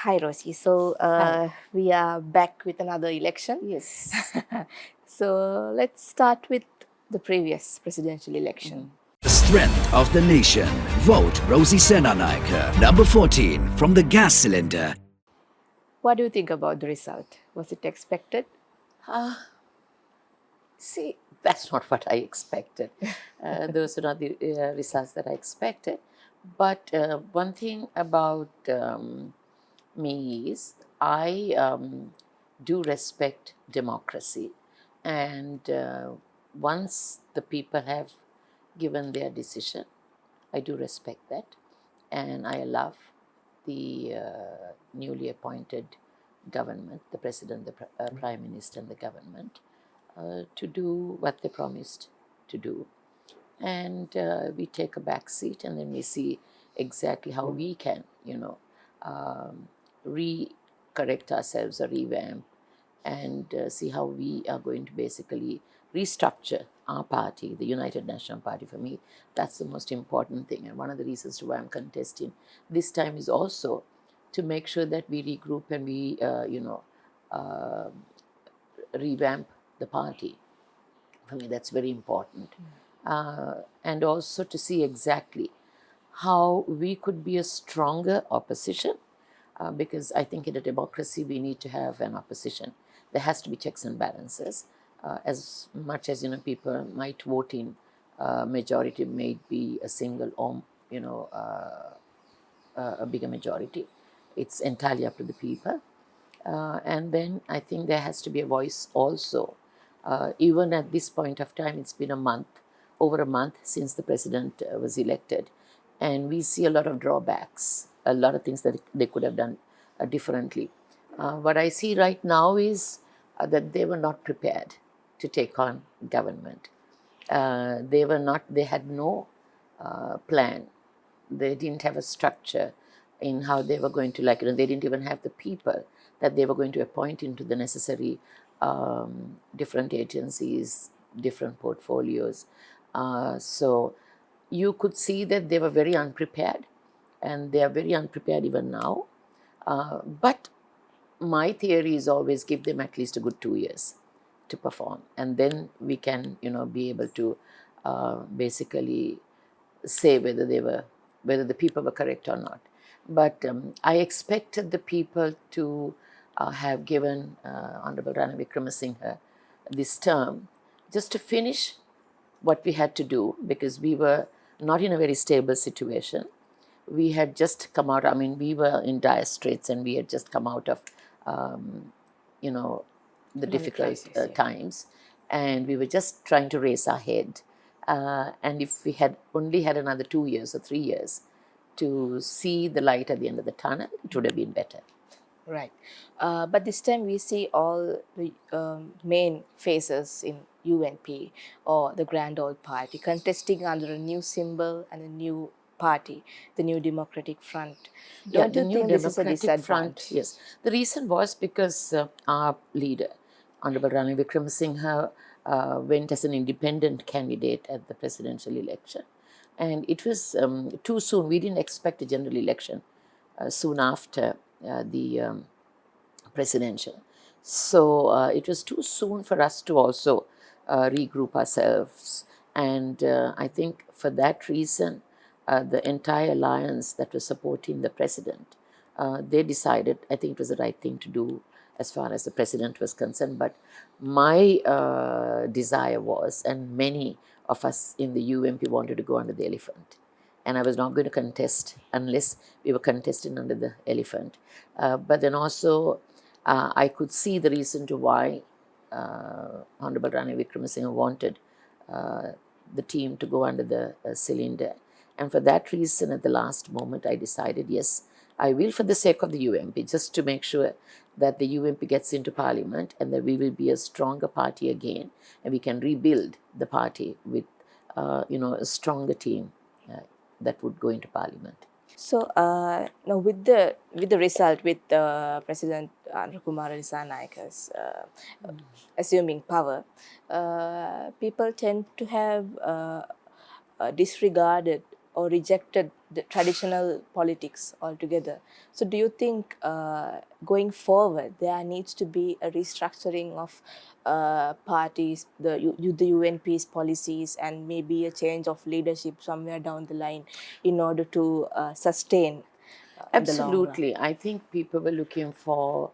Hi, Rosy. So, Hi. we are back with another election. Yes. So, let's start with the previous presidential election. The strength of the nation. Vote Rosy Senanayake, number 14, from the gas cylinder. What do you think about the result? Was it expected? Uh, See, that's not what I expected. Those are not the results that I expected. But one thing about me is I do respect democracy. And once the people have given their decision, I do respect that. And I allow the newly appointed government, the president, the prime minister, and the government to do what they promised to do. And we take a back seat and then we see exactly how we can, correct ourselves or revamp and see how we are going to basically restructure our party, the United National Party. For me, that's the most important thing. And one of the reasons why I'm contesting this time is also to make sure that we regroup and we, uh, revamp the party. For me, that's very important. And also to see exactly how we could be a stronger opposition, because I think in a democracy we need to have an opposition. There has to be checks and balances. As much as people might vote in majority, may be a single or a bigger majority. It's entirely up to the people. And then I think there has to be a voice also. Even at this point of time, it's been over a month since the president was elected. And we see a lot of drawbacks, a lot of things that they could have done differently. What I see right now is that they were not prepared to take on government. They had no plan. They didn't have a structure in how they were going to, they didn't even have the people that they were going to appoint into the necessary different agencies, different portfolios. So you could see that they were very unprepared, and they are very unprepared even now. But my theory is always give them at least a good 2 years to perform, and then we can, be able to basically say whether the people were correct or not. But I expected the people to have given Honorable Rana Wickramasinghe this term just to finish what we had to do, because we were not in a very stable situation. We had just come out, we were in dire straits, and we had just come out of, you know, the difficult Crisis, yeah. times, and we were just trying to raise our head. And if we had only had another 2 years or 3 years to see the light at the end of the tunnel, it would have been better. Right. But this time we see all the main faces in UNP or the Grand Old Party contesting under a new symbol and a new party, the New Democratic Front. Yeah, Don't the you New think this is a Democratic Front, disadvantage? yes. The reason was because our leader, Honorable Ranil Wickramasinghe, went as an independent candidate at the presidential election. And it was too soon. We didn't expect a general election soon after the presidential. So it was too soon for us to also regroup ourselves. And I think for that reason, the entire alliance that was supporting the president, they decided, I think it was the right thing to do as far as the president was concerned. But my desire was, and many of us in the UMP wanted to go under the elephant. And I was not going to contest unless we were contesting under the elephant. But then also, I could see the reason to why Honorable Ranil Wickramasinghe wanted the team to go under the cylinder. And for that reason, at the last moment, I decided, yes, I will, for the sake of the UMP, just to make sure that the UMP gets into parliament and that we will be a stronger party again, and we can rebuild the party with, a stronger team that would go into parliament. So now with the result, with President Andrew Kumar Dissanayaka's assuming power, people tend to have disregarded or rejected the traditional politics altogether. So, do you think going forward there needs to be a restructuring of parties, the UNP's policies, and maybe a change of leadership somewhere down the line in order to sustain in the long run? Absolutely. I think people were looking for,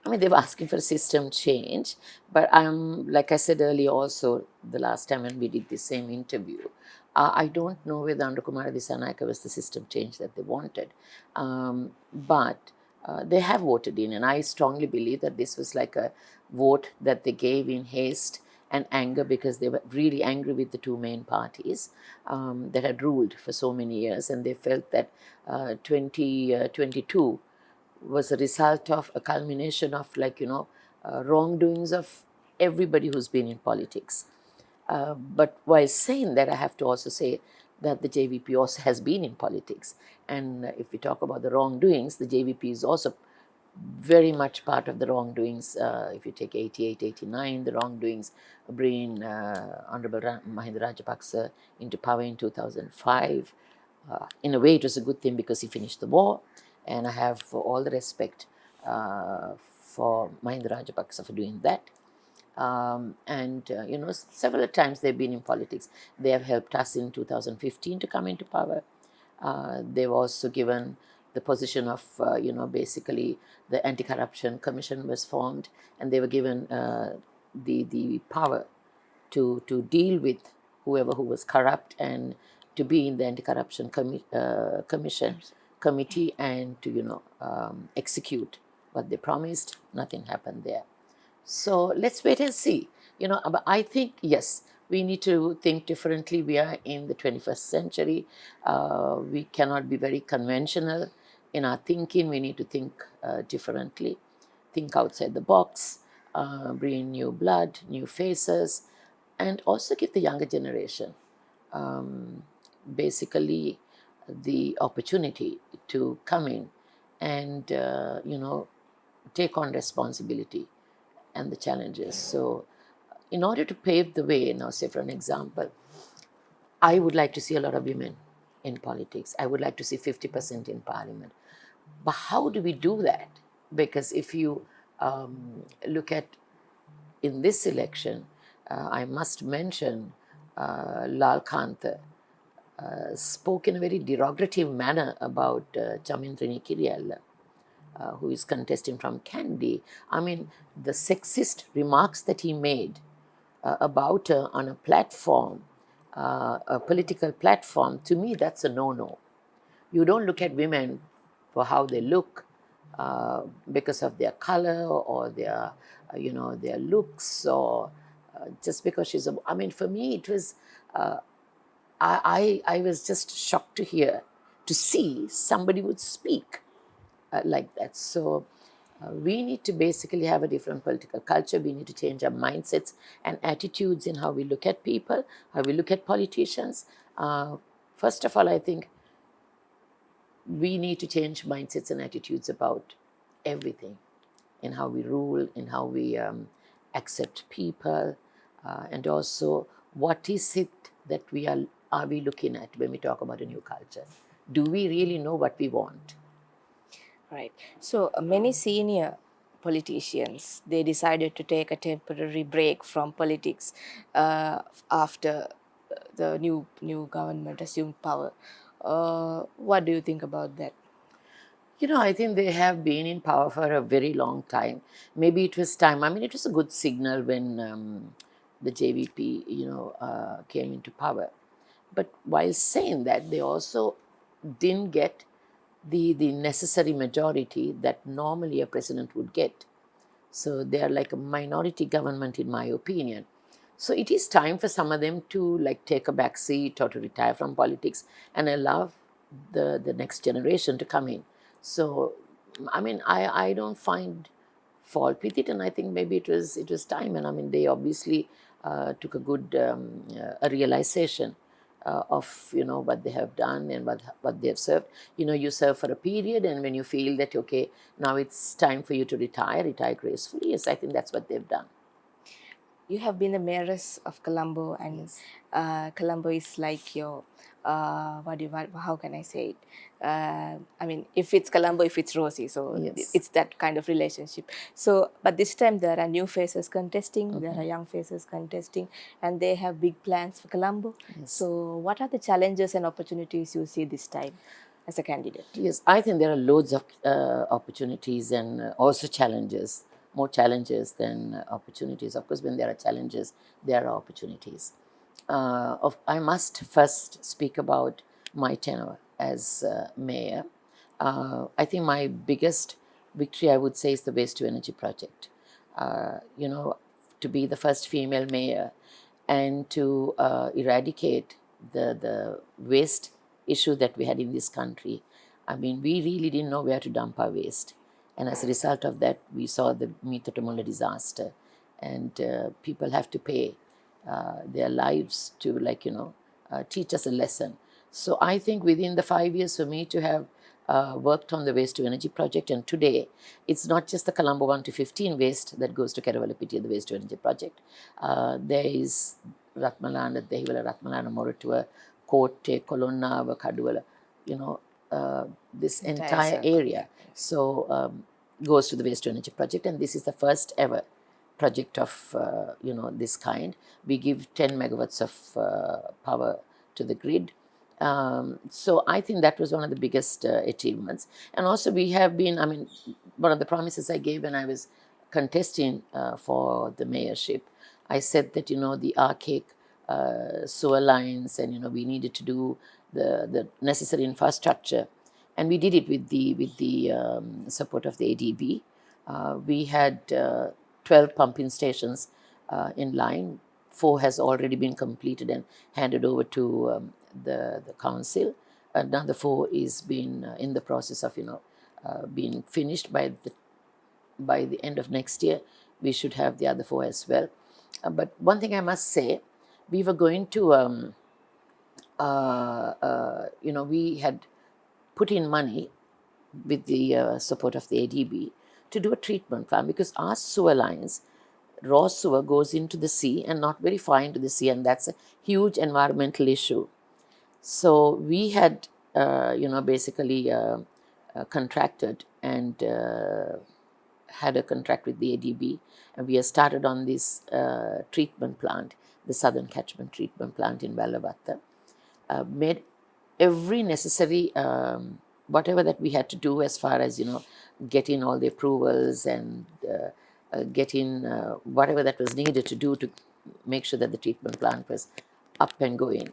I mean, they were asking for a system change, but like I said earlier also, the last time when we did the same interview, I don't know whether under Kumara Dissanayake was the system change that they wanted. But they have voted in, and I strongly believe that this was like a vote that they gave in haste and anger because they were really angry with the two main parties that had ruled for so many years, and they felt that 2022 was a result of a culmination of, like, wrongdoings of everybody who's been in politics. But while saying that, I have to also say that the JVP also has been in politics. And if we talk about the wrongdoings, the JVP is also very much part of the wrongdoings. If you take 88, 89, the wrongdoings bringing Honorable Mahinda Rajapaksa into power in 2005. In a way, it was a good thing because he finished the war, and I have all the respect for Mahinda Rajapaksa for doing that. And several times they've been in politics. They have helped us in 2015 to come into power. They've also given the position of, basically the Anti-Corruption Commission was formed, and they were given the power to deal with whoever who was corrupt, and to be in the Anti-Corruption Commission committee, and to execute what they promised. Nothing happened there. So let's wait and see. But I think, yes, we need to think differently. We are in the 21st century. We cannot be very conventional in our thinking. We need to think differently, think outside the box, bring new blood, new faces, and also give the younger generation basically the opportunity to come in and, take on responsibility and the challenges. So, in order to pave the way, now, say for an example, I would like to see a lot of women in politics. I would like to see 50% in parliament. But how do we do that? Because if you look at in this election, I must mention Lanka spoke in a very derogative manner about Chamindrini Kiriella, who is contesting from Kandy. I mean, the sexist remarks that he made about her on a platform, a political platform, to me, that's a no-no. You don't look at women for how they look because of their color or their, their looks, or just because she's a. I mean, for me, it was. I was just shocked to see somebody would speak like that. So we need to basically have a different political culture. We need to change our mindsets and attitudes in how we look at people, how we look at politicians. First of all, I think we need to change mindsets and attitudes about everything, in how we rule, in how we accept people, and also what is it that are we looking at when we talk about a new culture? Do we really know what we want? Right. So many senior politicians, they decided to take a temporary break from politics after the new government assumed power. What do you think about that? I think they have been in power for a very long time. Maybe it was time. I mean, it was a good signal when the JVP, came into power. But while saying that, they also didn't get the necessary majority that normally a president would get. So they are like a minority government, in my opinion. So it is time for some of them to like take a back seat or to retire from politics and allow the next generation to come in. So I mean, I don't find fault with it, and I think maybe it was time. And I mean, they obviously took a good a realization of what they have done and what they have served. You serve for a period, and when you feel that okay, now it's time for you to retire gracefully. Yes, I think that's what they've done. you have been the mayoress of Colombo, and Yes. Colombo is like your how can I say it? I mean, if it's Colombo, if it's Rosy, so Yes. it's that kind of relationship. So, but this time there are new faces contesting, there are young faces contesting, and they have big plans for Colombo. Yes. So, what are the challenges and opportunities you see this time as a candidate? Yes, I think there are loads of opportunities and also challenges, more challenges than opportunities. Of course, when there are challenges, there are opportunities. I must first speak about my tenure as mayor. I think my biggest victory, I would say, is the Waste to Energy project. You know, to be the first female mayor and to eradicate the waste issue that we had in this country. I mean, we really didn't know where to dump our waste. And as a result of that, we saw the Mitotomola disaster. And people have to pay their lives to, like, teach us a lesson. So I think within the 5 years for me to have worked on the waste to energy project, and today it's not just the Colombo 1 to 15 waste that goes to Kerawalapitiya, the waste to energy project. There is Ratmalana, Dehiwala, Ratmalana, Moratuwa, Kotte, Kolonnava, Kaduwala, you know, this Entire entire circle, yeah. area. So goes to the waste to energy project, and this is the first ever project of this kind. We give 10 megawatts of power to the grid. So I think that was one of the biggest achievements. And also we have been, I mean, one of the promises I gave when I was contesting for the mayorship, I said that, the archaic sewer lines, and, we needed to do the necessary infrastructure. And we did it with the support of the ADB. We had 12 pumping stations in line. 4 has already been completed and handed over to the council. Another 4 is been in the process of being finished by the end of next year. We should have the other 4 as well. But one thing I must say, we were going to we had put in money with the support of the ADB to do a treatment plan, because our sewer lines, raw sewer goes into the sea and not very far into the sea, and that's a huge environmental issue. So we had, basically contracted and had a contract with the ADB, and we have started on this treatment plant, the Southern Catchment Treatment Plant in Vallavatta. Made every necessary whatever that we had to do as far as getting all the approvals and getting whatever that was needed to do to make sure that the treatment plant was up and going.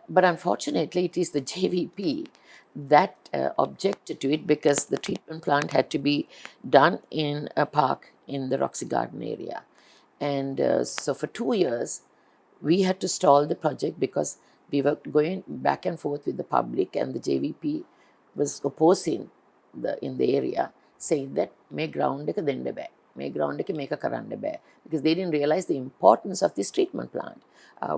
But unfortunately, it is the JVP that objected to it, because the treatment plant had to be done in a park in the Roxy Garden area. And so for 2 years, we had to stall the project because we were going back and forth with the public, and the JVP was opposing in the area, saying that may ground එක දෙන්න බෑ, may ground එක මේක කරන්න බෑ, because they didn't realize the importance of this treatment plant.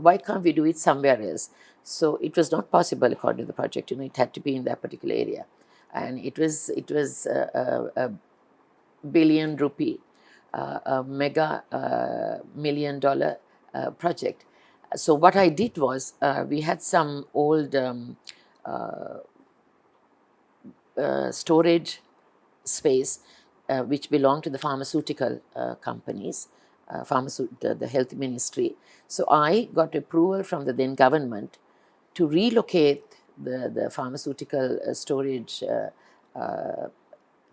Why can't we do it somewhere else? So it was not possible according to the project. It had to be in that particular area, and it was a billion rupee, a mega $1 million project. So what I did was, we had some old storage space which belonged to the pharmaceutical companies, the health ministry. So I got approval from the then government to relocate the pharmaceutical storage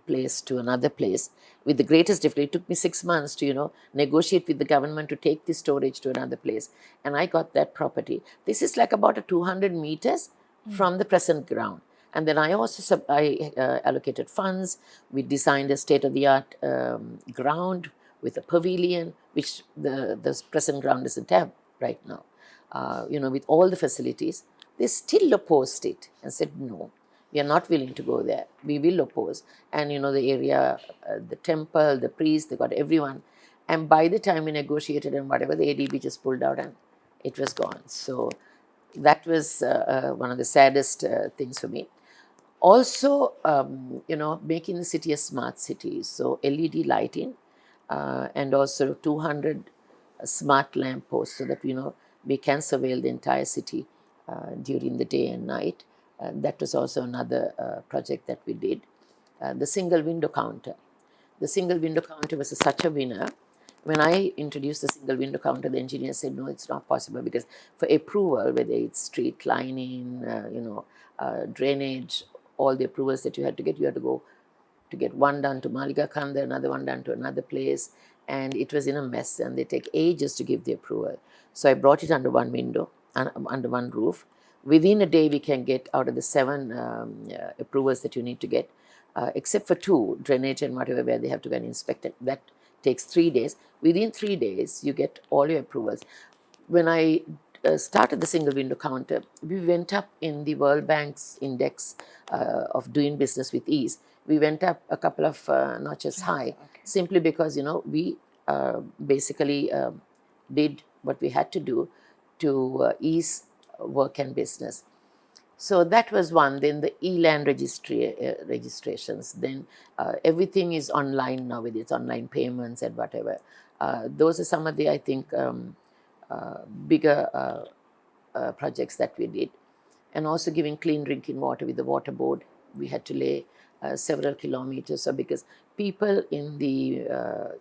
place to another place with the greatest difficulty. It took me 6 months to negotiate with the government to take this storage to another place, and I got that property. This is like about a 200 meters from the present ground. And then I also allocated funds. We designed a state-of-the-art ground with a pavilion, which the present ground doesn't have right now. With all the facilities. They still opposed it and said, no, we are not willing to go there. We will oppose. And the area, the temple, the priest, they got everyone. And by the time we negotiated and whatever, the ADB just pulled out and it was gone. So that was one of the saddest things for me. Also, making the city a smart city. So LED lighting, and also 200 smart lamp posts so that we can surveil the entire city during the day and night. That was also another project that we did. The single window counter. The single window counter was such a winner. When I introduced the single window counter, the engineer said, no, it's not possible because for approval, whether it's street lining, drainage, all the approvals that you had to go to get one done to Malika Kanda, another one done to another place. And it was in a mess and they take ages to give the approval. So I brought it under one window, under one roof. Within a day, we can get out of the 7 approvals that you need to get, except for 2, drainage and whatever, where they have to go and inspect it. That takes 3 days. Within 3 days, you get all your approvals. When I started the single window counter, we went up in the World Bank's index of doing business with ease. We went up a couple of notches high, simply because we basically did what we had to do to ease work and business. So that was one. Then the e-land registrations. Then everything is online now, with its online payments and whatever. Those are some of the, I think, bigger projects that we did. And also giving clean drinking water with the water board. We had to lay several kilometers. So because people in the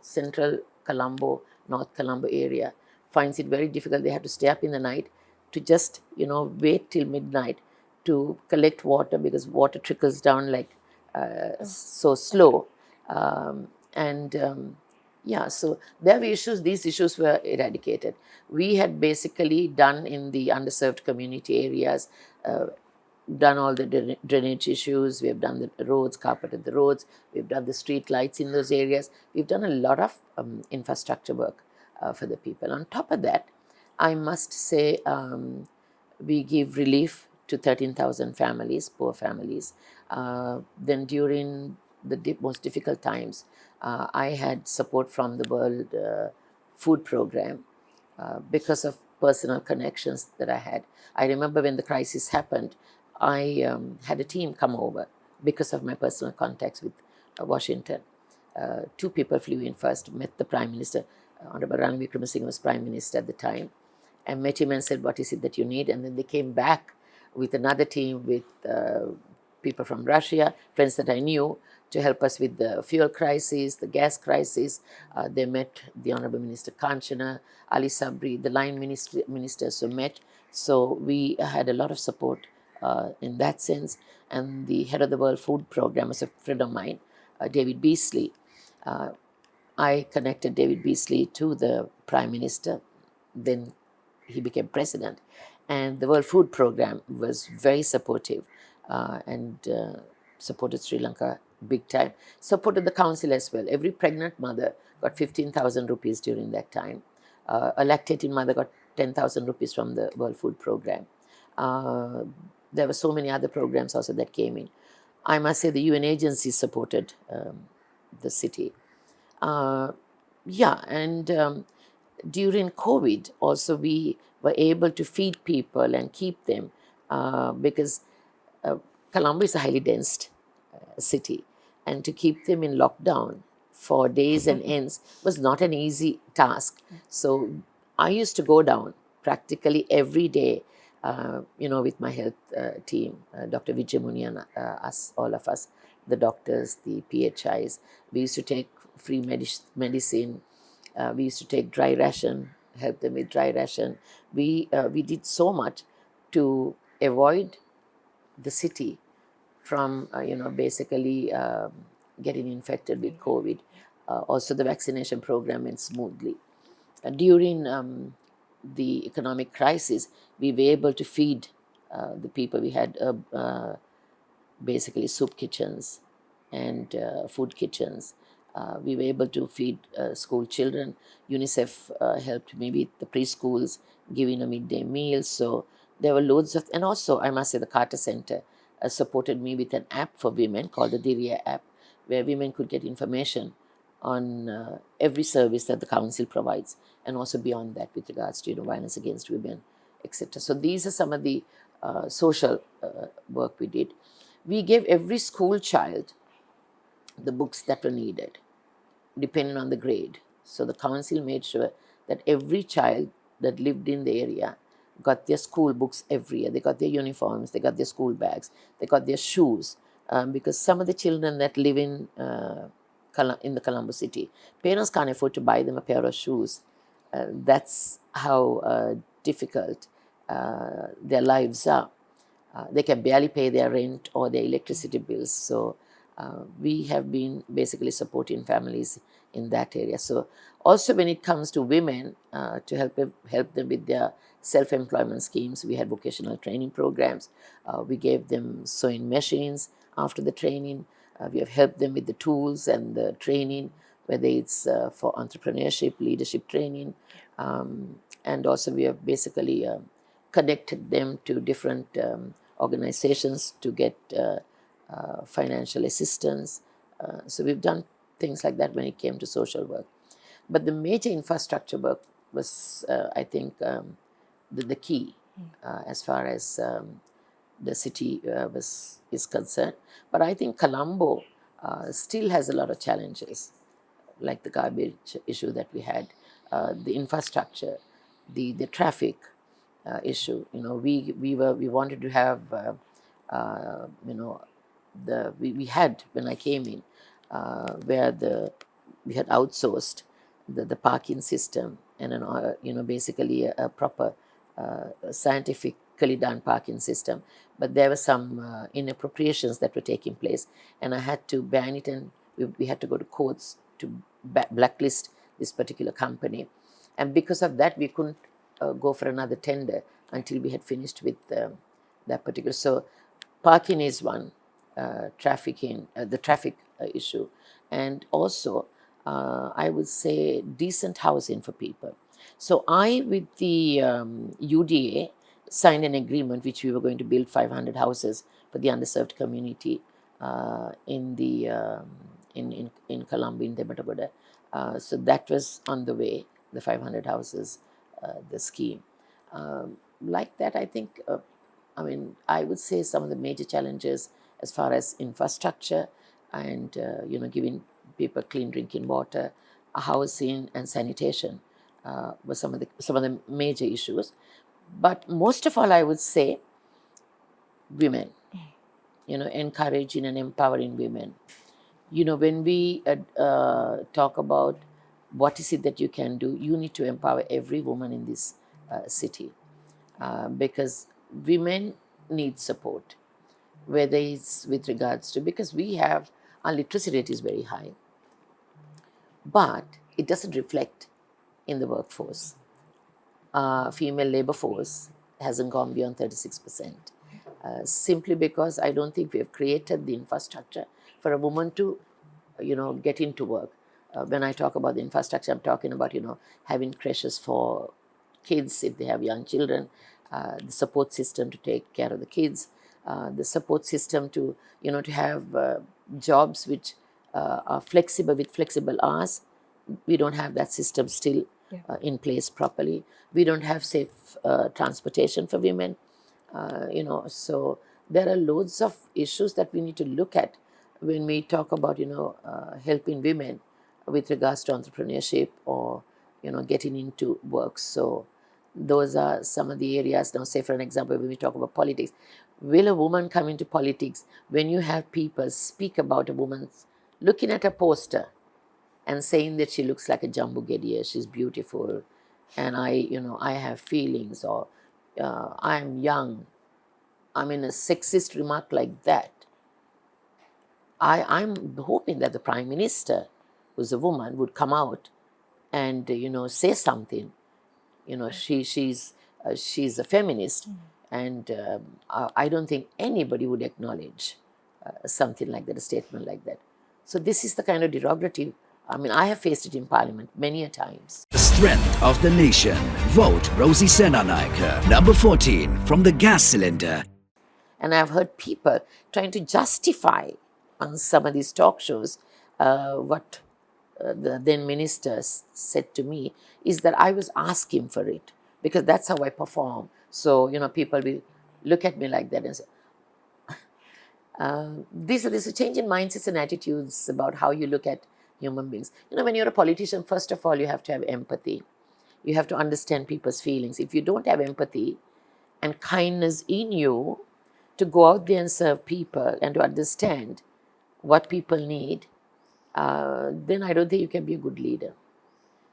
central Colombo, North Colombo area finds it very difficult. They have to stay up in the night to just, wait till midnight to collect water, because water trickles down like so slow. Yeah, so there were issues. These issues were eradicated. We had basically done in the underserved community areas, done all the drainage issues. We have done the roads, carpeted the roads. We've done the street lights in those areas. We've done a lot of infrastructure work for the people. On top of that, I must say, we give relief to 13,000 families, poor families. Then during the most difficult times, I had support from the World Food Program because of personal connections that I had. I remember when the crisis happened, I had a team come over because of my personal contacts with Washington. 2 people flew in first, met the Prime Minister. Honorable Ranil Wickremesinghe was Prime Minister at the time, and met him and said, what is it that you need? And then they came back with another team with people from Russia, friends that I knew, to help us with the fuel crisis, the gas crisis. They met the Honorable Minister Kanchana, Ali Sabri, the line ministers who met. So we had a lot of support in that sense. And the head of the World Food Program was a friend of mine, David Beasley. I connected David Beasley to the Prime Minister. Then he became president. And the World Food Program was very supportive and supported Sri Lanka big time. Supported the council as well. Every pregnant mother got 15,000 rupees during that time. A lactating mother got 10,000 rupees from the World Food Program. There were so many other programs also that came in. I must say the UN agencies supported the city. And during COVID also we were able to feed people and keep them because Colombo is a highly dense city, and to keep them in lockdown for days and ends was not an easy task. So I used to go down practically every day, with my health team, Dr. Vijay Muni and all of us, the doctors, the PHIs. We used to take free medicine. We used to take dry ration, help them with dry ration. We did so much to avoid the city from basically getting infected with COVID. Also, the vaccination program went smoothly. During the economic crisis, we were able to feed the people. We had basically soup kitchens and food kitchens. We were able to feed school children. UNICEF helped me with the preschools, giving a midday meal. So there were loads of, and also I must say the Carter Center supported me with an app for women called the Dirya app, where women could get information on every service that the council provides, and also beyond that with regards to violence against women, etc. So these are some of the social work we did. We gave every school child the books that were needed, depending on the grade. So the council made sure that every child that lived in the area got their school books every year. They got their uniforms, they got their school bags, they got their shoes. Because some of the children that live in the Colombo city, parents can't afford to buy them a pair of shoes. That's how difficult their lives are. They can barely pay their rent or their electricity bills. So we have been basically supporting families in that area. So also when it comes to women, to help them with their self-employment schemes, we had vocational training programs. We gave them sewing machines after the training. We have helped them with the tools and the training, whether it's for entrepreneurship, leadership training, and also we have basically connected them to different organizations to get financial assistance. So we've done things like that when it came to social work. But the major infrastructure work was, I think, the key as far as the city is concerned. But I think Colombo still has a lot of challenges, like the garbage issue that we had, the infrastructure, the traffic issue. We wanted to have you know we had when I came in, where we had outsourced the parking system and basically a proper scientifically done parking system, but there were some inappropriations that were taking place, and I had to ban it, and we had to go to courts to blacklist this particular company, and because of that we couldn't go for another tender until we had finished with that particular. So parking is one, the traffic issue, and also I would say decent housing for people. So I, with the UDA, signed an agreement which we were going to build 500 houses for the underserved community in Colombo, in Debatagoda. So that was on the way, the 500 houses, the scheme. Like that, I think, I would say some of the major challenges as far as infrastructure and, giving people clean drinking water, housing and sanitation were some of the major issues. But most of all, I would say women, encouraging and empowering women. When we talk about what is it that you can do, you need to empower every woman in this city, because women need support, whether it's with regards to, because our literacy rate is very high, but it doesn't reflect in the workforce. Female labor force hasn't gone beyond 36%, simply because I don't think we have created the infrastructure for a woman to, get into work. When I talk about the infrastructure, I'm talking about, having creches for kids if they have young children, the support system to take care of the kids, the support system to, to have jobs which are flexible with flexible hours. We don't have that system still in place properly. We don't have safe transportation for women. So there are loads of issues that we need to look at when we talk about, helping women with regards to entrepreneurship or, getting into work. So those are some of the areas. Now, say for an example, when we talk about politics, will a woman come into politics when you have people speak about a woman's looking at a poster and saying that she looks like a jumbo gediya, she's beautiful, and I have feelings, or I'm young. I mean, a sexist remark like that. I'm hoping that the Prime Minister, who's a woman, would come out and say something. She's a feminist, and I don't think anybody would acknowledge something like that, a statement like that. So this is the kind of derogatory. I have faced it in Parliament many a times. The strength of the nation. Vote Rosy Senanayake, number 14 from the gas cylinder. And I've heard people trying to justify on some of these talk shows what the then minister said to me is that I was asking for it because that's how I perform. So, people will look at me like that and say, there's a change in mindsets and attitudes about how you look at human beings. When you're a politician, first of all, you have to have empathy. You have to understand people's feelings. If you don't have empathy and kindness in you to go out there and serve people and to understand what people need, then I don't think you can be a good leader.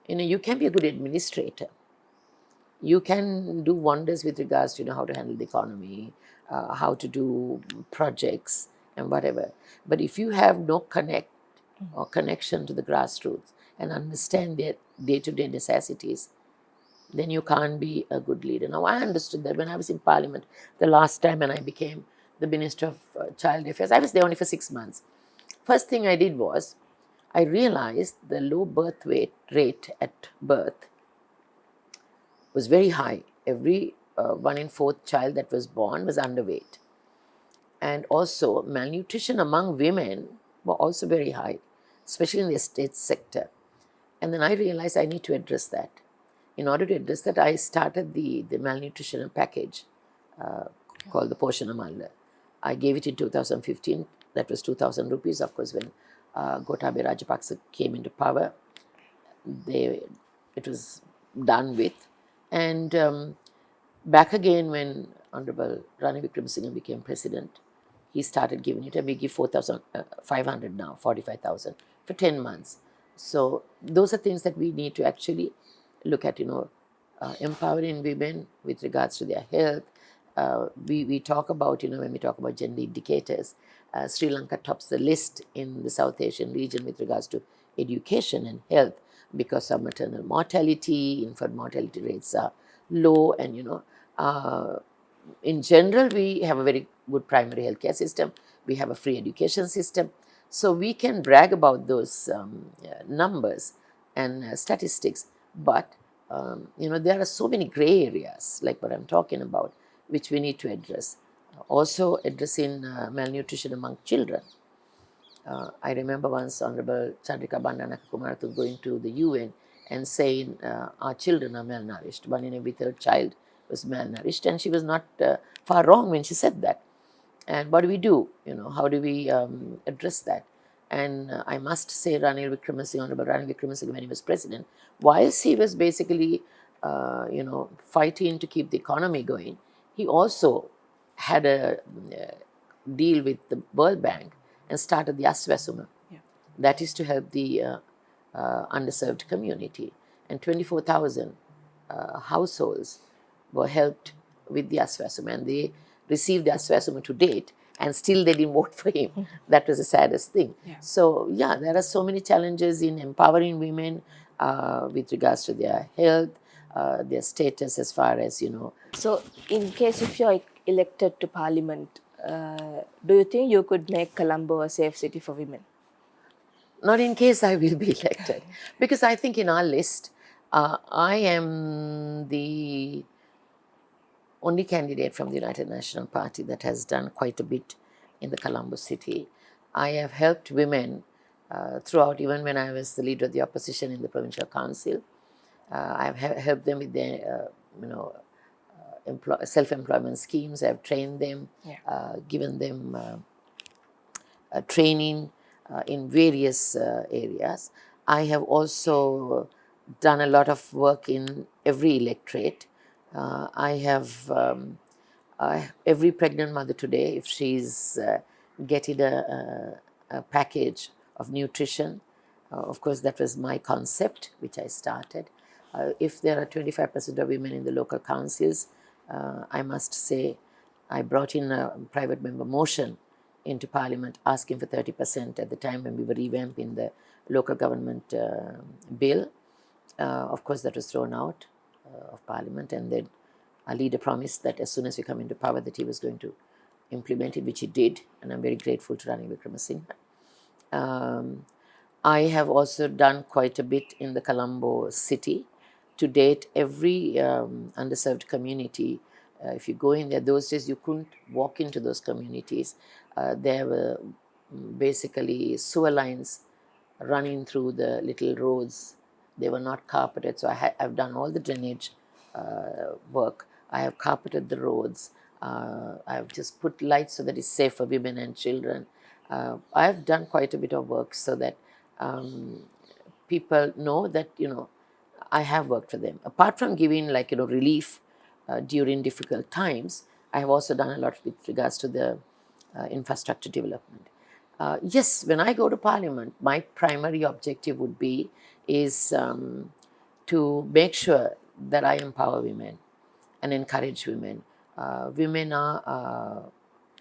You can be a good administrator. You can do wonders with regards to how to handle the economy, how to do projects and whatever. But if you have no connect or connection to the grassroots and understand their day-to-day necessities, then you can't be a good leader. Now, I understood that when I was in Parliament the last time and I became the Minister of Child Affairs. I was there only for 6 months. First thing I did was I realized the low birth rate at birth was very high. Every 1 in 4 child that was born was underweight. And also, malnutrition among women were also very high, especially in the estate sector. And then I realized I need to address that. In order to address that, I started the malnutrition package called the Poshan Amalla. I gave it in 2015. That was 2,000 rupees. Of course, when Gotabaya Rajapaksa came into power, it was done with. And back again when Honorable Rani Wickremesinghe became president, he started giving it, and we give 4,500 now, 45,000 for 10 months. So those are things that we need to actually look at, empowering women with regards to their health. We talk about, when we talk about gender indicators, Sri Lanka tops the list in the South Asian region with regards to education and health because of maternal mortality, infant mortality rates are low, and in general, we have a very good primary healthcare system. We have a free education system. So we can brag about those numbers and statistics. But, there are so many gray areas, like what I'm talking about, which we need to address. Also addressing malnutrition among children. I remember once Honorable Chandrika Bandanaka Kumarathun going to the UN and saying our children are malnourished. 1 in every 3rd child was malnourished, and she was not far wrong when she said that. And what do we do? How do we address that? And I must say, Honorable Ranil Wickremesinghe, when he was president, whilst he was basically, fighting to keep the economy going, he also had a deal with the World Bank and started the Aswasuma. Yeah. That is to help the underserved community. And 24,000 households were helped with the Aswasuma, and they received the Aswasuma to date, and still they didn't vote for him. That was the saddest thing. Yeah. So, there are so many challenges in empowering women with regards to their health, their status as far as, So, in case if you're elected to Parliament, do you think you could make Colombo a safe city for women? Not in case I will be elected. Because I think in our list, I am the only candidate from the United National Party that has done quite a bit in the Colombo city. I have helped women throughout, even when I was the leader of the opposition in the provincial council. I have helped them with their, self-employment schemes. I have trained them, given them training in various areas. I have also done a lot of work in every electorate. I have every pregnant mother today, if she's getting a package of nutrition, of course, that was my concept, which I started. If there are 25% of women in the local councils, I must say I brought in a private member motion into Parliament asking for 30% at the time when we were revamping the local government bill. Of course, that was thrown out of Parliament, and then our leader promised that as soon as we come into power that he was going to implement it, which he did, and I'm very grateful to Rani Wickremesinghe. I have also done quite a bit in the Colombo city. To date, every underserved community, if you go in there, those days you couldn't walk into those communities. There were basically sewer lines running through the little roads. They were not carpeted, so I've done all the drainage work. I have carpeted the roads. I've just put lights so that it's safe for women and children. I've done quite a bit of work so that people know that, I have worked for them. Apart from giving like relief during difficult times, I have also done a lot with regards to the infrastructure development. Yes, when I go to Parliament, my primary objective would be is to make sure that I empower women and encourage women. Women are,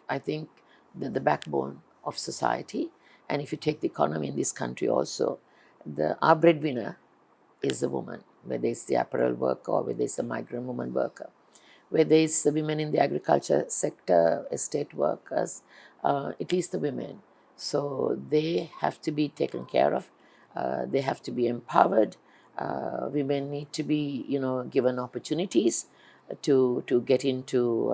I think, the backbone of society. And if you take the economy in this country also, our breadwinner is a woman, whether it's the apparel worker or whether it's a migrant woman worker, whether it's the women in the agriculture sector, estate workers, it is the women. So they have to be taken care of. They have to be empowered. Women need to be, given opportunities to get into,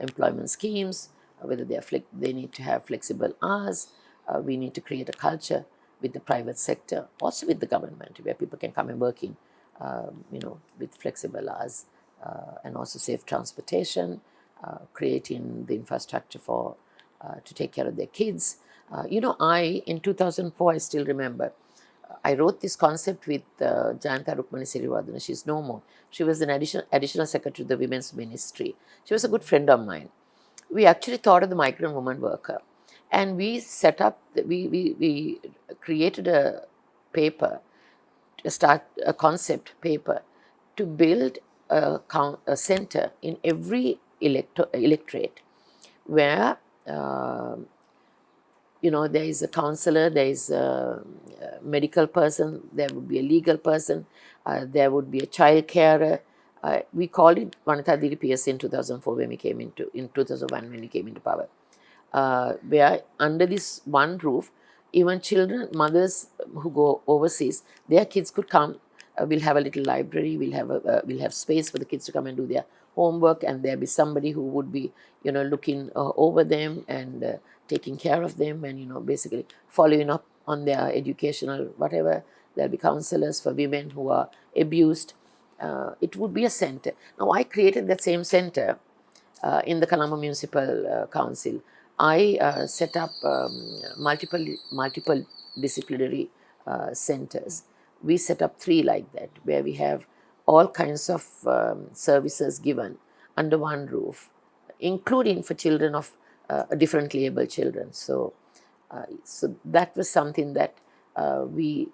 employment schemes. Whether they need to have flexible hours. We need to create a culture with the private sector, also with the government, where people can come and work in, with flexible hours, and also safe transportation, creating the infrastructure for to take care of their kids. In 2004, I still remember, I wrote this concept with Jayanta Rukmani Sirivardhana. She's no more. She was an additional secretary to the Women's Ministry. She was a good friend of mine. We actually thought of the migrant woman worker, and we set up, we created a paper, start a concept paper to build a center in every electorate where there is a counselor, there is a medical person, there would be a legal person, there would be a child carer. We called it Vanitha Diri PS in 2004 when we came in 2001 when we came into power. Where under this one roof, even children, mothers who go overseas, their kids could come. We'll have a little library. We'll have space for the kids to come and do their homework, and there'll be somebody who would be, looking over them and taking care of them, and basically following up on their educational whatever. There'll be counselors for women who are abused. It would be a center. Now I created that same center in the Colombo Municipal Council. I set up multiple disciplinary centers. We set up 3 like that, where we have all kinds of services given under one roof, including for children of differently able children. So that was something that we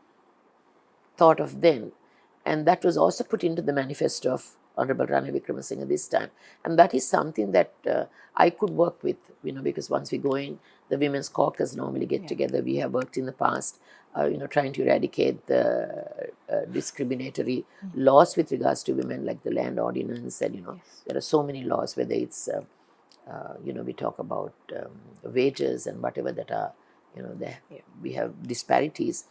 thought of then, and that was also put into the manifesto of Honorable Ranil Wickremesinghe this time. And that is something that I could work with, because once we go in, the Women's Caucus normally get together. We have worked in the past, trying to eradicate the discriminatory laws with regards to women, like the land ordinance, and, there are so many laws, whether it's, we talk about wages and whatever that are, there. We have disparities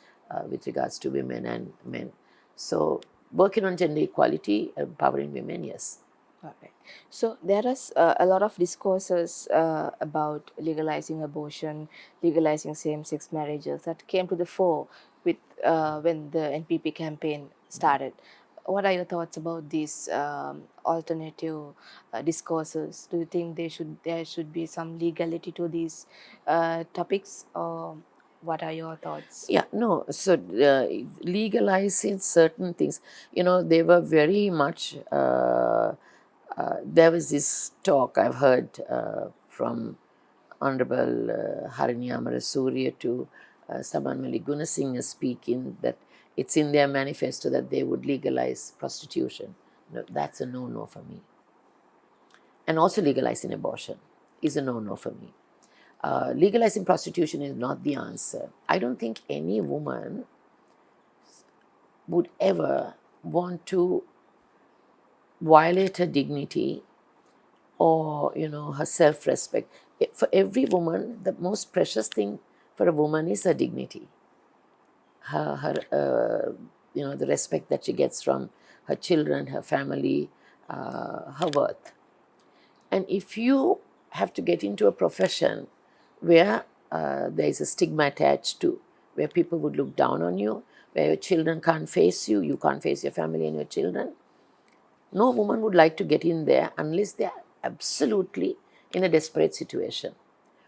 with regards to women and men. So working on gender equality, empowering women, yes. All right. So there is a lot of discourses about legalizing abortion, legalizing same-sex marriages that came to the fore with when the NPP campaign started. What are your thoughts about these alternative discourses? Do you think there should be some legality to these topics, or what are your thoughts? Yeah, no. So legalizing certain things, they were very much. There was this talk I've heard from Honorable Harini Amarasuriya to Sabanmali Gunasinghe speaking, that it's in their manifesto that they would legalize prostitution. No, that's a no-no for me. And also legalizing abortion is a no-no for me. Legalizing prostitution is not the answer. I don't think any woman would ever want to violate her dignity or her self-respect. For every woman, the most precious thing for a woman is her dignity, her the respect that she gets from her children, her family, her worth. And if you have to get into a profession where there is a stigma attached to, where people would look down on you, where your children can't face you, you can't face your family and your children, no woman would like to get in there unless they are absolutely in a desperate situation.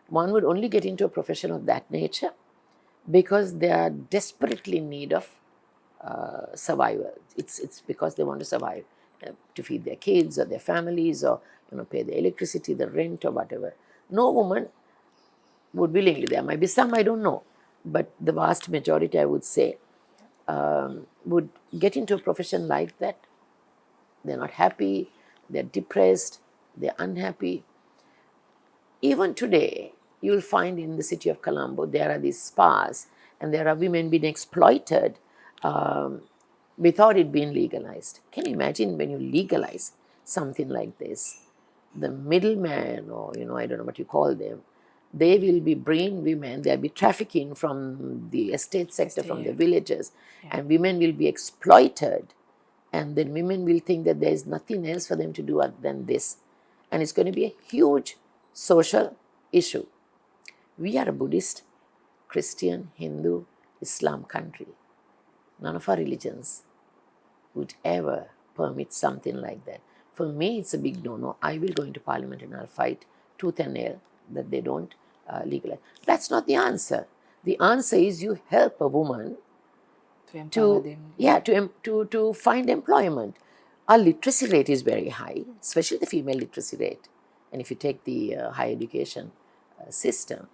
One would only get into a profession of that nature because they are desperately in need of survival. It's because they want to survive, to feed their kids or their families, or pay the electricity, the rent, or whatever. No woman would willingly. There might be some, I don't know, but the vast majority, I would say, would get into a profession like that. They're not happy, they're depressed, they're unhappy. Even today, you'll find in the city of Colombo, there are these spas, and there are women being exploited um, without it being legalized. Can you imagine when you legalize something like this? The middleman, or I don't know what you call them, they will be bringing women, they'll be trafficking from the estate sector, from the villages, and women will be exploited. And then women will think that there is nothing else for them to do other than this. And it's going to be a huge social issue. We are a Buddhist, Christian, Hindu, Islam country. None of our religions would ever permit something like that. For me, it's a big no-no. I will go into parliament and I'll fight tooth and nail that they don't legalize. That's not the answer. The answer is you help a woman To empower them. to find employment. Our literacy rate is very high, especially the female literacy rate. And if you take the higher education system,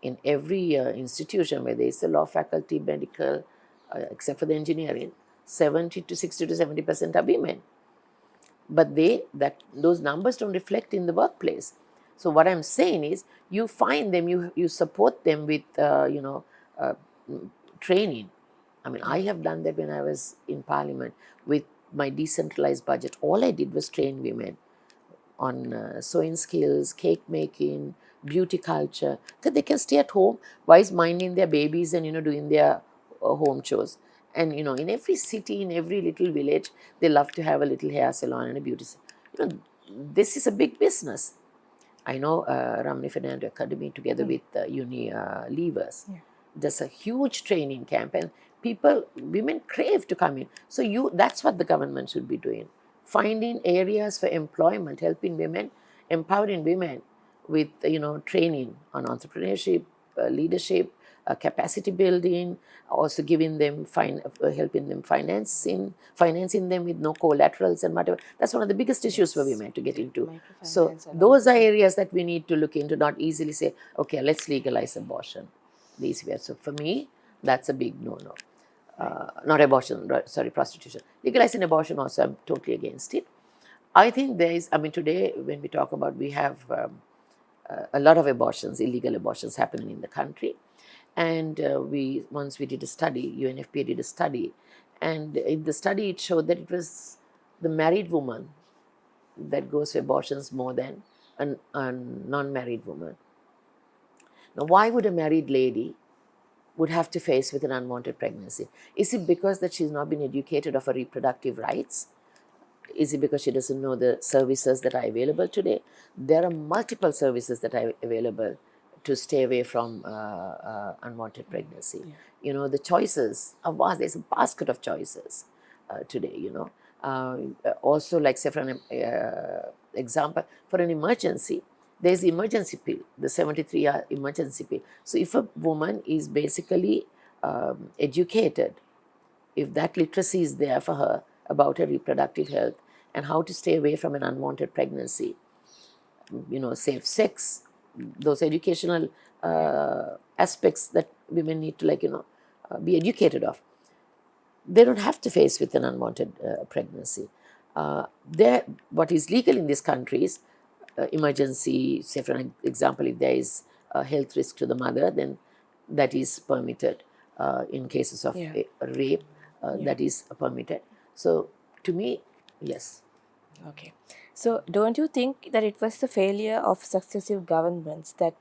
in every institution, whether it's the law faculty, medical, except for the engineering, 70 to 60 to 70% are women. But those numbers don't reflect in the workplace. So what I'm saying is, you find them, you support them with training. I mean, I have done that when I was in parliament with my decentralized budget. All I did was train women on sewing skills, cake making, beauty culture, that they can stay at home whilst minding their babies and doing their home chores. And in every city, in every little village, they love to have a little hair salon and a beauty salon. This is a big business. I know Ramani Fernando Academy, together with Unilevers, does a huge training camp, and women crave to come in. So that's what the government should be doing. Finding areas for employment, helping women, empowering women with training on entrepreneurship, leadership, capacity building, also giving them helping them financing them with no collaterals and whatever. That's one of the biggest issues for women to get into. So those are areas that we need to look into, not easily say, okay, let's legalize abortion. These ways. So for me, that's a big no-no. Not abortion, sorry, prostitution. Legalizing abortion also, I'm totally against it. I think today when we talk about, we have a lot of abortions, illegal abortions happening in the country. And once we did a study, UNFPA did a study, and in the study it showed that it was the married woman that goes for abortions more than a non-married woman. Now, why would a married lady would have to face with an unwanted pregnancy? Is it because that she's not been educated of her reproductive rights? Is it because she doesn't know the services that are available today? There are multiple services that are available to stay away from unwanted pregnancy. The choices are vast. There's a basket of choices today, also, like, say, for an example, for an emergency, there's the emergency pill, the 73-hour emergency pill. So if a woman is basically educated, if that literacy is there for her about her reproductive health and how to stay away from an unwanted pregnancy, safe sex, those educational aspects that women need to be educated of, they don't have to face with an unwanted pregnancy. What is legal in this country is emergency, say for an example, if there is a health risk to the mother, then that is permitted. In cases of rape, that is permitted. So to me, yes. Okay. So, don't you think that it was the failure of successive governments that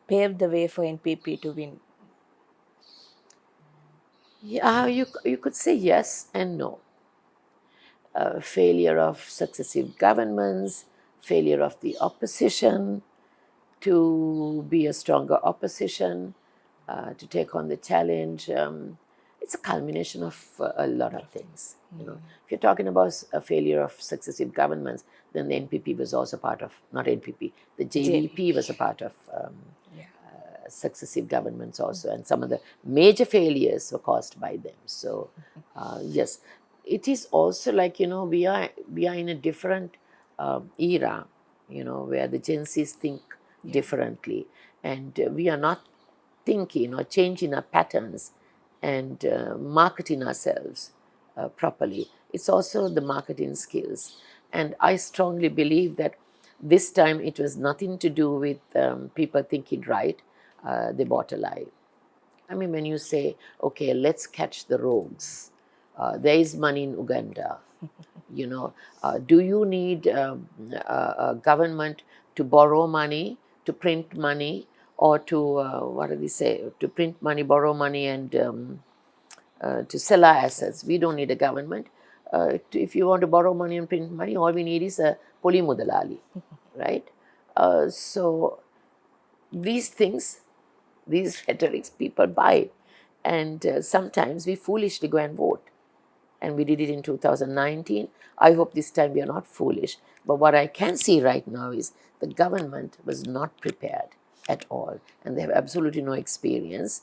paved the way for NPP to win? Yeah, you could say yes and no. Failure of successive governments, failure of the opposition to be a stronger opposition, to take on the challenge. It's a culmination of a lot of things. If you're talking about a failure of successive governments, then the NPP was also part of, not NPP, the JVP was a part of successive governments also, and some of the major failures were caused by them. So, yes, it is also like, we are in a different era, where the Gen Zs think differently, and we are not thinking or changing our patterns and marketing ourselves properly. It's also the marketing skills. And I strongly believe that this time it was nothing to do with people thinking right, they bought a lie. I mean, when you say, okay, let's catch the rogues, there is money in Uganda. Do you need government to borrow money, to print money, or to, what do they say, to print money, borrow money, and to sell our assets? We don't need a government. If you want to borrow money and print money, all we need is a poli mudalali, right? So these things, these rhetorics, people buy. And sometimes we foolishly go and vote. And we did it in 2019. I hope this time we are not foolish. But what I can see right now is the government was not prepared at all. And they have absolutely no experience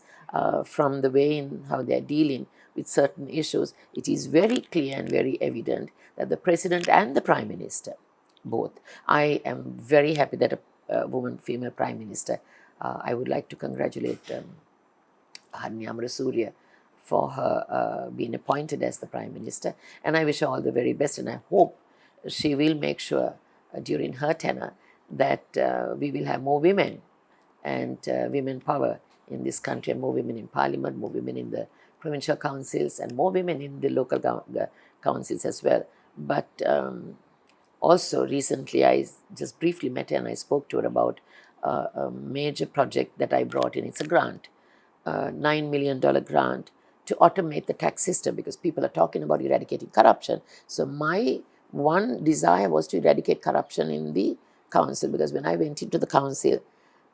from the way in how they are dealing with certain issues. It is very clear and very evident that the president and the prime minister, both. I am very happy that a woman, female prime minister, I would like to congratulate Hanni Amarasuriya for her being appointed as the Prime Minister. And I wish her all the very best. And I hope she will make sure during her tenure that we will have more women and women power in this country, and more women in parliament, more women in the provincial councils, and more women in the local councils as well. But also recently I just briefly met her and I spoke to her about a major project that I brought in. It's a grant, $9 million grant to automate the tax system, because people are talking about eradicating corruption. So my one desire was to eradicate corruption in the council, because when I went into the council,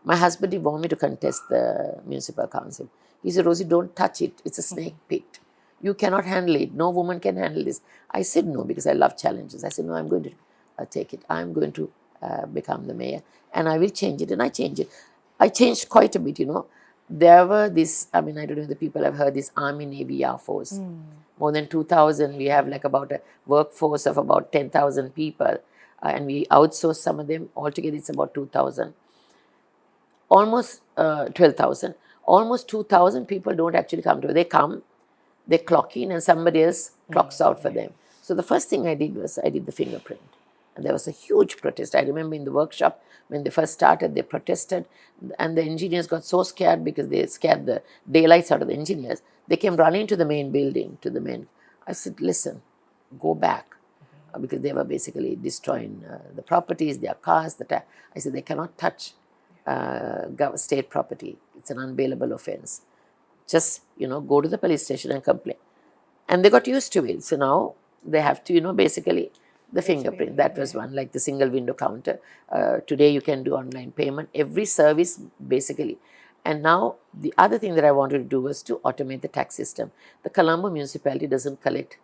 my husband didn't want me to contest the municipal council. He said, Rosie, don't touch it. It's a snake pit. You cannot handle it. No woman can handle this. I said no, because I love challenges. I said, no, I'm going to take it. I'm going to become the mayor, and I will change it. And I changed it. I changed quite a bit. There were this, I mean, I don't know if the people have heard this Army, Navy, Air Force. More than 2,000. We have like about a workforce of about 10,000 people. And we outsource some of them. Altogether, it's about 2,000. Almost 12,000. Almost 2,000 people don't actually come to it. They come, they clock in, and somebody else clocks out for them. So the first thing I did was I did the fingerprint. And there was a huge protest. I remember in the workshop, when they first started, they protested, and the engineers got so scared because they scared the daylights out of the engineers. They came running to the main building, to the main. I said, listen, go back, because they were basically destroying the properties, their cars. I said, they cannot touch state property. It's an unbailable offense. Just, go to the police station and complain. And they got used to it. So now they have to, basically, the fingerprint. That was one, like the single window counter. Today you can do online payment, every service basically. And now the other thing that I wanted to do was to automate the tax system. The Colombo municipality doesn't collect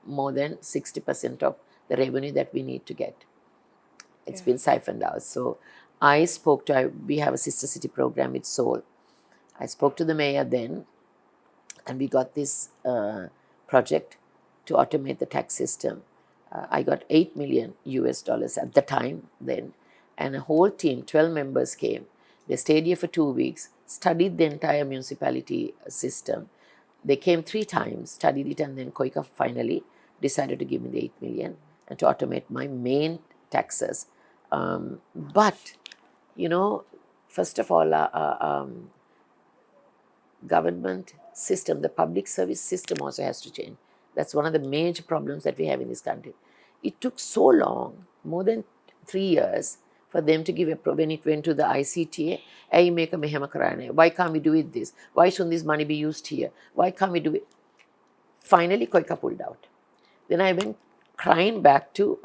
more than 60% of the revenue that we need to get. It's been siphoned out. So I spoke to, we have a sister city program with Seoul. I spoke to the mayor then, and we got this project to automate the tax system. I got $8 million US at the time then, and a whole team, 12 members came. They stayed here for 2 weeks, studied the entire municipality system. They came 3 times, studied it, and then Koika finally decided to give me the $8 million and to automate my main taxes. But, first of all, government system, the public service system also has to change. That's one of the major problems that we have in this country. It took so long, more than 3 years, for them to give when it went to the ICTA, why can't we do it this? Why shouldn't this money be used here? Why can't we do it? Finally, Koika pulled out. Then I went crying back to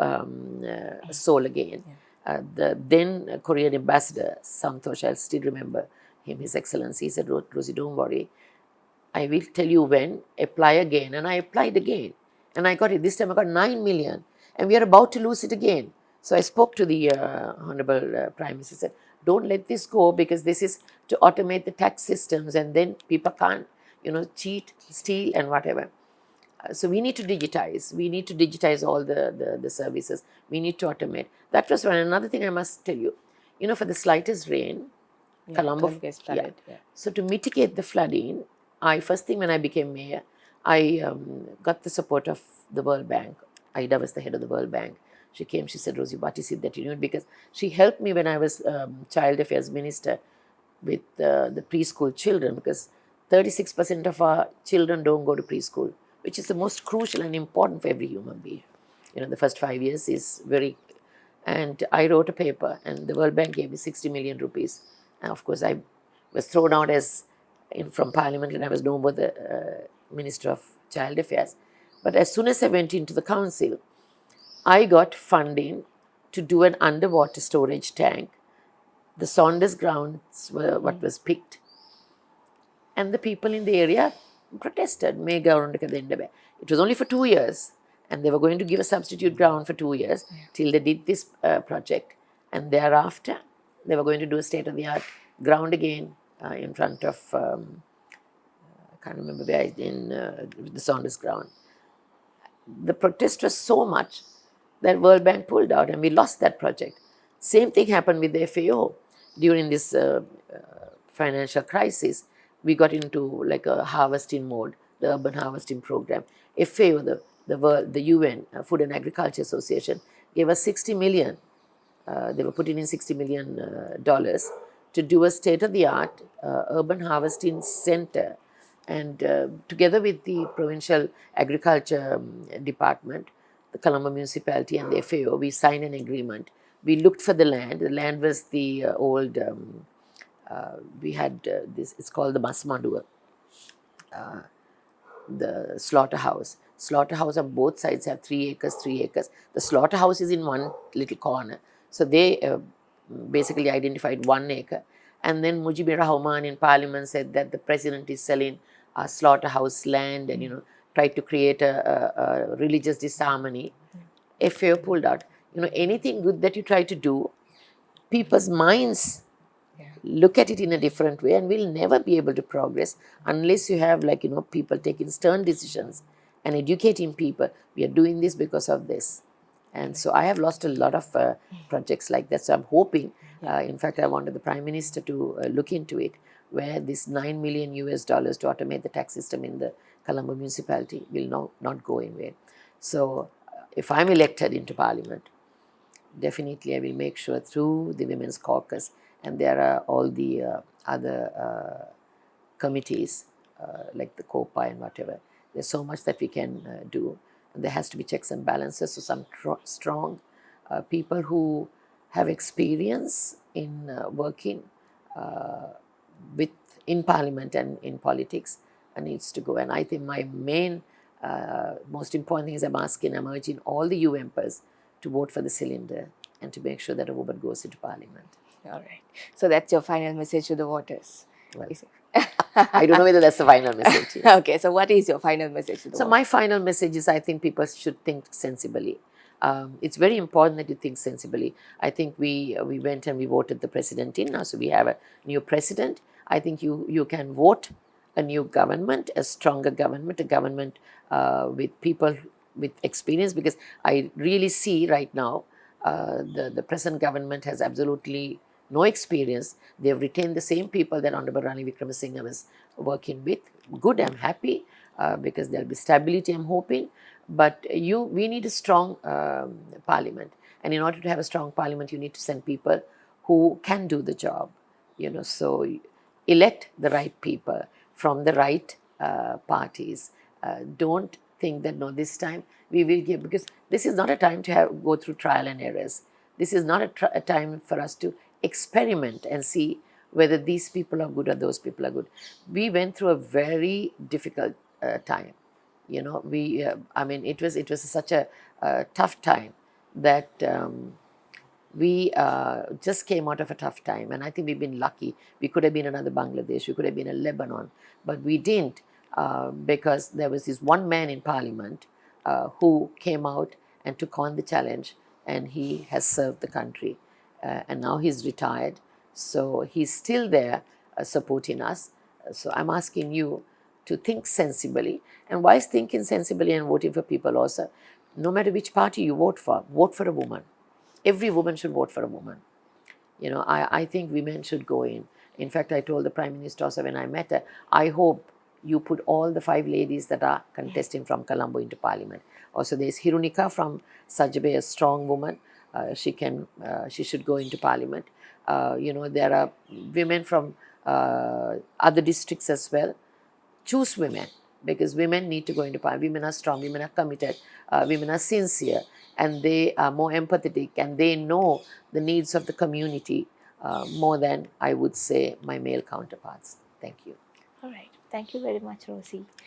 Seoul again. The then Korean ambassador, Santosh, I still remember him, His Excellency, he said, Rosie, don't worry. I will tell you when, apply again. And I applied again. And I got it. This time I got 9 million. And we are about to lose it again. So I spoke to the Honorable Prime Minister, said, don't let this go, because this is to automate the tax systems, and then people can't, cheat, steal, and whatever. So we need to digitize. We need to digitize all the services. We need to automate. That was one. Another thing I must tell you, for the slightest rain, Yeah, Colombo, Colombo gets yeah. flooded. Yeah. So to mitigate the flooding, first thing when I became mayor, I got the support of the World Bank. Ida was the head of the World Bank. She came, she said, Rosie, what is it that you need? Because she helped me when I was child affairs minister with the preschool children, because 36% of our children don't go to preschool, which is the most crucial and important for every human being. The first 5 years is very, and I wrote a paper, and the World Bank gave me 60 million rupees. And of course, I was thrown out from Parliament, and I was no more the Minister of Child Affairs. But as soon as I went into the council, I got funding to do an underwater storage tank. The Saunders grounds were what was picked, and the people in the area protested. It was only for 2 years, and they were going to give a substitute ground for 2 years till they did this project, and thereafter they were going to do a state-of-the-art ground again in front of I can't remember where, in the Saunders ground. The protest was so much that World Bank pulled out, and we lost that project. Same thing happened with the FAO during this financial crisis. We got into like a harvesting mode, the urban harvesting program. FAO, the UN, Food and Agriculture Association, gave us 60 million. They were putting in $60 million to do a state-of-the-art urban harvesting center. And together with the provincial agriculture department, the Colombo municipality, and the FAO, we signed an agreement. We looked for the land. The land was the old, we had this, it's called the Masmadua, the slaughterhouse. Slaughterhouse on both sides have 3 acres, 3 acres. The slaughterhouse is in one little corner. So they basically identified 1 acre. And then Mujibur Rahman in Parliament said that the president is selling slaughterhouse land, and tried to create a religious disharmony. FAO pulled out. Anything good that you try to do, people's minds look at it in a different way, and we'll never be able to progress unless you have people taking stern decisions and educating people. We are doing this because of this. And so I have lost a lot of projects like that. So I'm hoping, in fact, I wanted the Prime Minister to look into it, where this $9 million to automate the tax system in the Colombo municipality will not go anywhere. So if I'm elected into Parliament, definitely I will make sure through the Women's Caucus, and there are all the other committees like the COPA and whatever. There's so much that we can do. And there has to be checks and balances. So some strong people who have experience in working with in Parliament and in politics needs to go. And I think my main most important thing is I'm urging all the UMPers to vote for the cylinder and to make sure that a woman goes into Parliament. All right. So that's your final message to the voters. Well, I don't know whether that's the final message. Yes. Okay. So what is your final message to the voters? My final message is, I think people should think sensibly. It's very important that you think sensibly. I think we went and we voted the president in now, so we have a new president. I think you can vote a new government, a stronger government, a government with people with experience, because I really see right now the present government has absolutely no experience. They've retained the same people that Honorable Rani Vikramasinghe was working with. Good, I'm happy because there'll be stability, I'm hoping. But we need a strong parliament. And in order to have a strong parliament, you need to send people who can do the job. So elect the right people from the right parties. Don't think that, no, this time we will give, because this is not a time to go through trial and errors. This is not a time for us to experiment and see whether these people are good or those people are good. We went through a very difficult time. It was such a tough time that we just came out of a tough time, and I think we've been lucky. We could have been another Bangladesh, we could have been a Lebanon, but we didn't, because there was this one man in Parliament who came out and took on the challenge, and he has served the country, and now he's retired. So he's still there supporting us. So I'm asking you to think sensibly. And why is thinking sensibly and voting for people also? No matter which party you vote for a woman. Every woman should vote for a woman. You know, I think women should go in. In fact, I told the Prime Minister also when I met her, I hope you put all the 5 ladies that are contesting from Colombo into Parliament. Also, there's Hirunika from Sajabe, a strong woman. She should go into Parliament. You know, there are women from other districts as well. Choose women, because women need to go into power. Women are strong, women are committed, women are sincere, and they are more empathetic, and they know the needs of the community more than, I would say, my male counterparts. Thank you. All right. Thank you very much, Rosie.